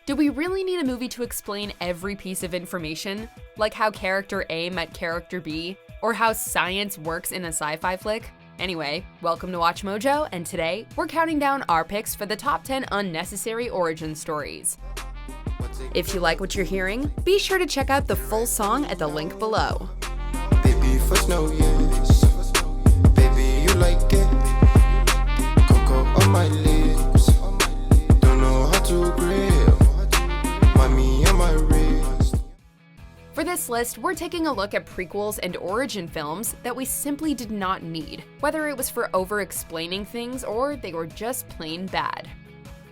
Do we really need a movie to explain every piece of information? Like how character A met character B? Or how science works in a sci-fi flick? Anyway, welcome to Watch Mojo, and today, we're counting down our picks for the top 10 unnecessary origin stories. If you like what you're hearing, be sure to check out the full song at the link below. Baby, for snow, yes. Baby, you like it. Cocoa on my lips. Don't know how to grill. Mommy on my wrist. For this list, we're taking a look at prequels and origin films that we simply did not need, whether it was for over-explaining things or they were just plain bad.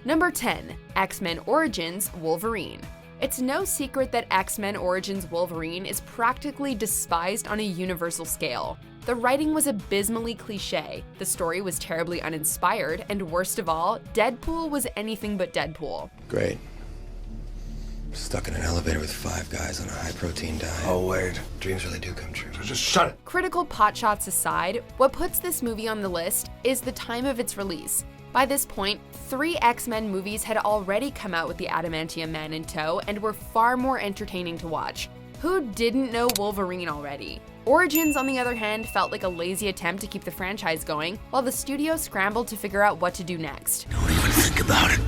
Number 10, X-Men Origins Wolverine. It's no secret that X-Men Origins Wolverine is practically despised on a universal scale. The writing was abysmally cliché, the story was terribly uninspired, and worst of all, Deadpool was anything but Deadpool. Great. Stuck in an elevator with 5 guys on a high-protein diet. Oh, wait. Dreams really do come true. Just shut it. Critical potshots aside, what puts this movie on the list is the time of its release. By this point, 3 X-Men movies had already come out with the Adamantium Man in tow and were far more entertaining to watch. Who didn't know Wolverine already? Origins, on the other hand, felt like a lazy attempt to keep the franchise going, while the studio scrambled to figure out what to do next. Don't even think about it.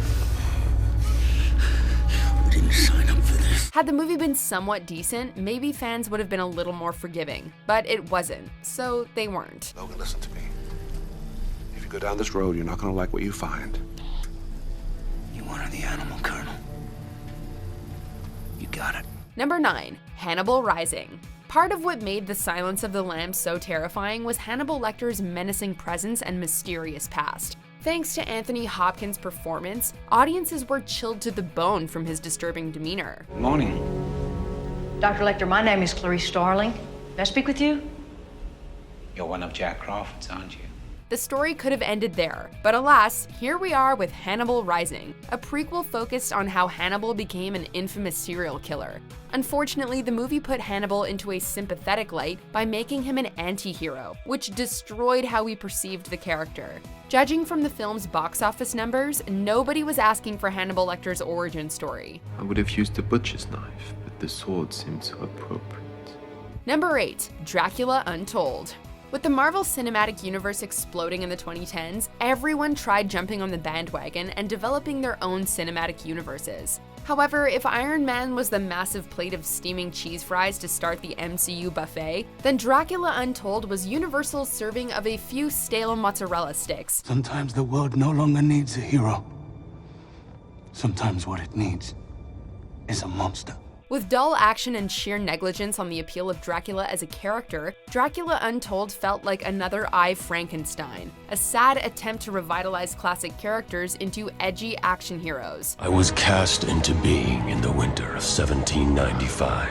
We didn't sign up for this. Had the movie been somewhat decent, maybe fans would have been a little more forgiving, but it wasn't, so they weren't. Logan, listen to me. If you go down this road, you're not gonna like what you find. You wanted the animal, Colonel. You got it. Number 9, Hannibal Rising. Part of what made The Silence of the Lambs so terrifying was Hannibal Lecter's menacing presence and mysterious past. Thanks to Anthony Hopkins' performance, audiences were chilled to the bone from his disturbing demeanor. Morning. Dr. Lecter, my name is Clarice Starling. May I speak with you? You're one of Jack Crawford's, aren't you? The story could have ended there, but alas, here we are with Hannibal Rising, a prequel focused on how Hannibal became an infamous serial killer. Unfortunately, the movie put Hannibal into a sympathetic light by making him an anti-hero, which destroyed how we perceived the character. Judging from the film's box office numbers, nobody was asking for Hannibal Lecter's origin story. I would have used a butcher's knife, but the sword seemed so appropriate. Number 8, Dracula Untold. With the Marvel Cinematic Universe exploding in the 2010s, everyone tried jumping on the bandwagon and developing their own cinematic universes. However, if Iron Man was the massive plate of steaming cheese fries to start the MCU buffet, then Dracula Untold was Universal's serving of a few stale mozzarella sticks. Sometimes the world no longer needs a hero. Sometimes what it needs is a monster. With dull action and sheer negligence on the appeal of Dracula as a character, Dracula Untold felt like another I, Frankenstein, a sad attempt to revitalize classic characters into edgy action heroes. I was cast into being in the winter of 1795,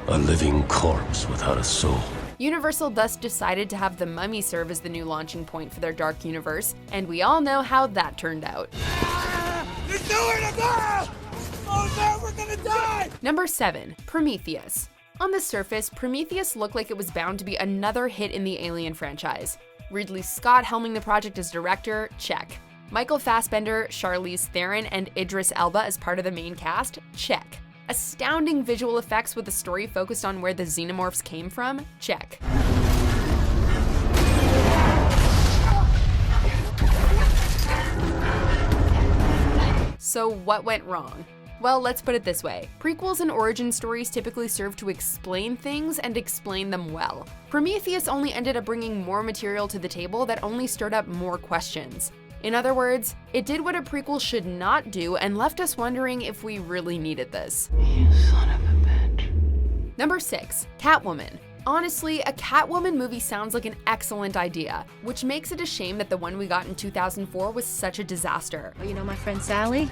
a living corpse without a soul. Universal thus decided to have The Mummy serve as the new launching point for their dark universe, and we all know how that turned out. There's nowhere to go! Oh no, we're gonna die! Number 7, Prometheus. On the surface, Prometheus looked like it was bound to be another hit in the Alien franchise. Ridley Scott helming the project as director, check. Michael Fassbender, Charlize Theron, and Idris Elba as part of the main cast, check. Astounding visual effects with a story focused on where the xenomorphs came from, check. So what went wrong? Well, let's put it this way. Prequels and origin stories typically serve to explain things and explain them well. Prometheus only ended up bringing more material to the table that only stirred up more questions. In other words, it did what a prequel should not do and left us wondering if we really needed this. You son of a bitch. Number 6, Catwoman. Honestly, a Catwoman movie sounds like an excellent idea, which makes it a shame that the one we got in 2004 was such a disaster. Oh, you know my friend Sally?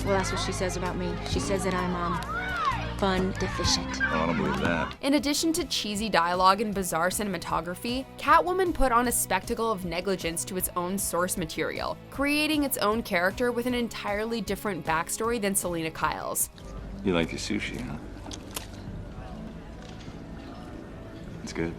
Well, that's what she says about me. She says that I'm, fun deficient. I don't believe that. In addition to cheesy dialogue and bizarre cinematography, Catwoman put on a spectacle of negligence to its own source material, creating its own character with an entirely different backstory than Selena Kyle's. You like your sushi, huh? It's good.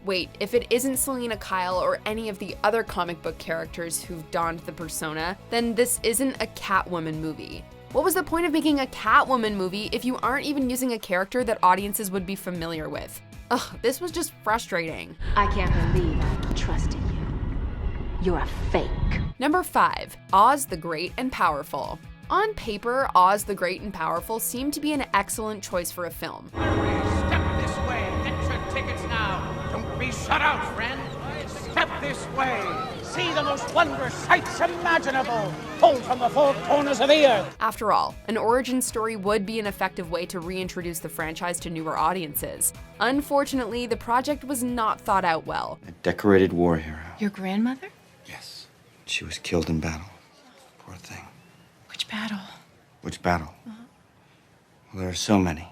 Wait, if it isn't Selena Kyle or any of the other comic book characters who've donned the persona, then this isn't a Catwoman movie. What was the point of making a Catwoman movie if you aren't even using a character that audiences would be familiar with? Ugh, this was just frustrating. I can't believe I trusted you. You're a fake. Number 5, Oz the Great and Powerful. On paper, Oz the Great and Powerful seemed to be an excellent choice for a film. Step this way. Get your tickets now. Don't be shut out, friend. Step this way. See the most wondrous sights imaginable, pulled from the four corners of the earth. After all, an origin story would be an effective way to reintroduce the franchise to newer audiences. Unfortunately, the project was not thought out well. A decorated war hero. Your grandmother? Yes. She was killed in battle. Poor thing. Which battle? Which battle? Well, there are so many.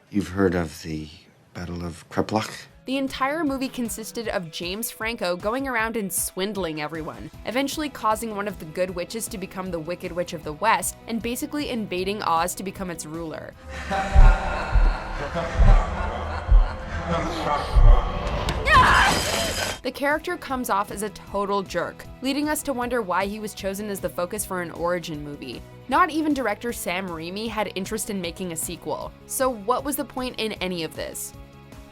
You've heard of the Battle of Kreplach? The entire movie consisted of James Franco going around and swindling everyone, eventually causing one of the good witches to become the Wicked Witch of the West, and basically invading Oz to become its ruler. The character comes off as a total jerk, leading us to wonder why he was chosen as the focus for an origin movie. Not even director Sam Raimi had interest in making a sequel, so what was the point in any of this?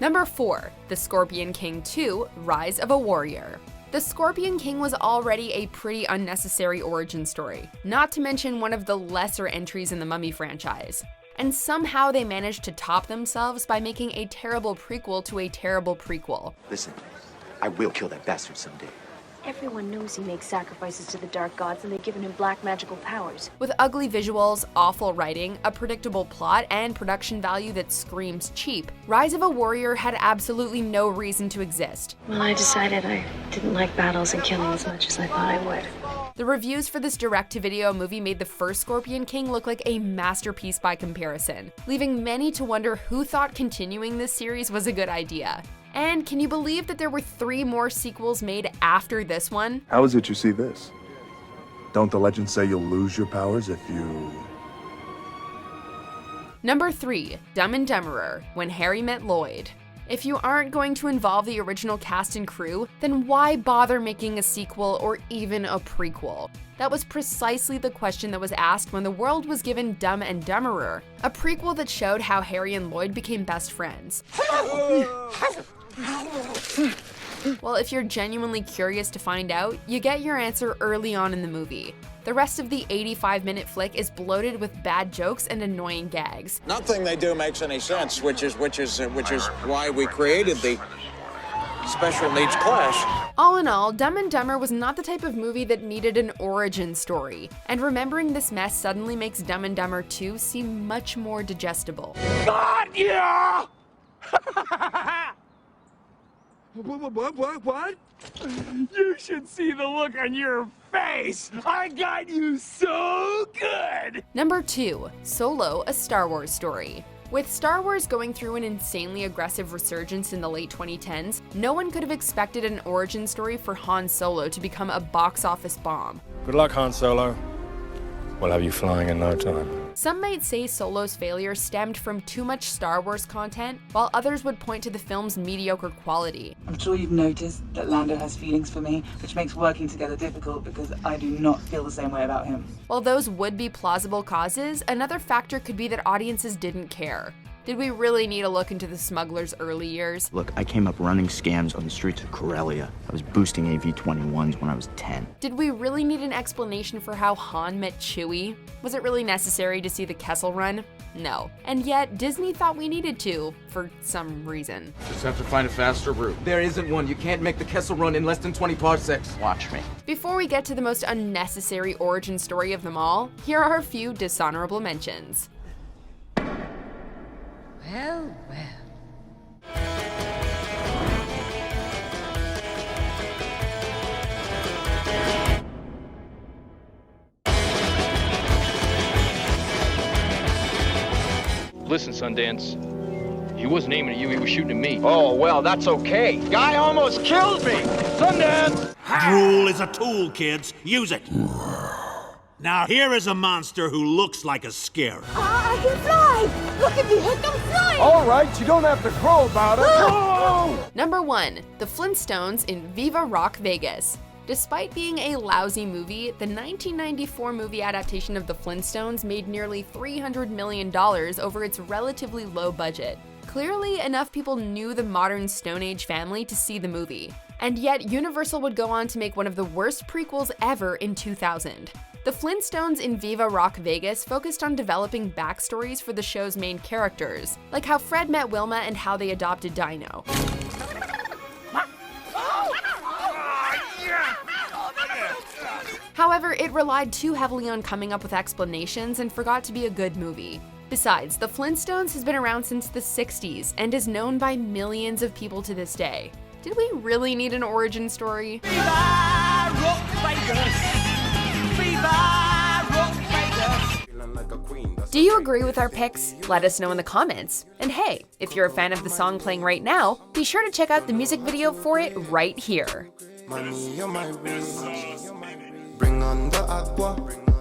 Number 4, The Scorpion King 2: Rise of a Warrior. The Scorpion King was already a pretty unnecessary origin story, not to mention one of the lesser entries in the Mummy franchise. And somehow they managed to top themselves by making a terrible prequel to a terrible prequel. Listen, I will kill that bastard someday. Everyone knows he makes sacrifices to the dark gods and they've given him black magical powers. With ugly visuals, awful writing, a predictable plot, and production value that screams cheap, Rise of a Warrior had absolutely no reason to exist. Well, I decided I didn't like battles and killing as much as I thought I would. The reviews for this direct-to-video movie made the first Scorpion King look like a masterpiece by comparison, leaving many to wonder who thought continuing this series was a good idea. And can you believe that there were 3 more sequels made after this one? How is it you see this? Don't the legends say you'll lose your powers if you... Number 3, Dumb and Dumberer: When Harry Met Lloyd. If you aren't going to involve the original cast and crew, then why bother making a sequel or even a prequel? That was precisely the question that was asked when the world was given Dumb and Dumberer, a prequel that showed how Harry and Lloyd became best friends. Well, if you're genuinely curious to find out, you get your answer early on in the movie. The rest of the 85-minute flick is bloated with bad jokes and annoying gags. Nothing they do makes any sense, which is why we created the special needs class. All in all, Dumb and Dumber was not the type of movie that needed an origin story, and remembering this mess suddenly makes Dumb and Dumber 2 seem much more digestible. God, yeah! What? You should see the look on your face! I got you so good! Number 2, Solo: A Star Wars Story. With Star Wars going through an insanely aggressive resurgence in the late 2010s, no one could have expected an origin story for Han Solo to become a box office bomb. Good luck, Han Solo. We'll have you flying in no time. Some might say Solo's failure stemmed from too much Star Wars content, while others would point to the film's mediocre quality. I'm sure you've noticed that Lando has feelings for me, which makes working together difficult because I do not feel the same way about him. While those would be plausible causes, another factor could be that audiences didn't care. Did we really need a look into the smuggler's early years? Look, I came up running scams on the streets of Corellia. I was boosting AV-21s when I was 10. Did we really need an explanation for how Han met Chewie? Was it really necessary to see the Kessel Run? No. And yet, Disney thought we needed to, for some reason. Just have to find a faster route. There isn't one. You can't make the Kessel Run in less than 20 parsecs. Watch me. Before we get to the most unnecessary origin story of them all, here are a few dishonorable mentions. Well, well. Listen, Sundance. He wasn't aiming at you, he was shooting at me. Oh, well, that's okay. Guy almost killed me! Sundance! Drool is a tool, kids. Use it. Now here is a monster who looks like a scarab. I can fly! Look at me, I can fly! All right, you don't have to crow about it. Number 1. The Flintstones in Viva Rock Vegas. Despite being a lousy movie, the 1994 movie adaptation of The Flintstones made nearly $300 million over its relatively low budget. Clearly, enough people knew the modern Stone Age family to see the movie. And yet, Universal would go on to make one of the worst prequels ever in 2000. The Flintstones in Viva Rock Vegas focused on developing backstories for the show's main characters, like how Fred met Wilma and how they adopted Dino. However, it relied too heavily on coming up with explanations and forgot to be a good movie. Besides, The Flintstones has been around since the 60s and is known by millions of people to this day. Did we really need an origin story? Viva Rock Vegas! Viva Rock Vegas! Do you agree with our picks? Let us know in the comments. And hey, if you're a fan of the song playing right now, be sure to check out the music video for it right here. Money on my wrist. Bring on the aqua.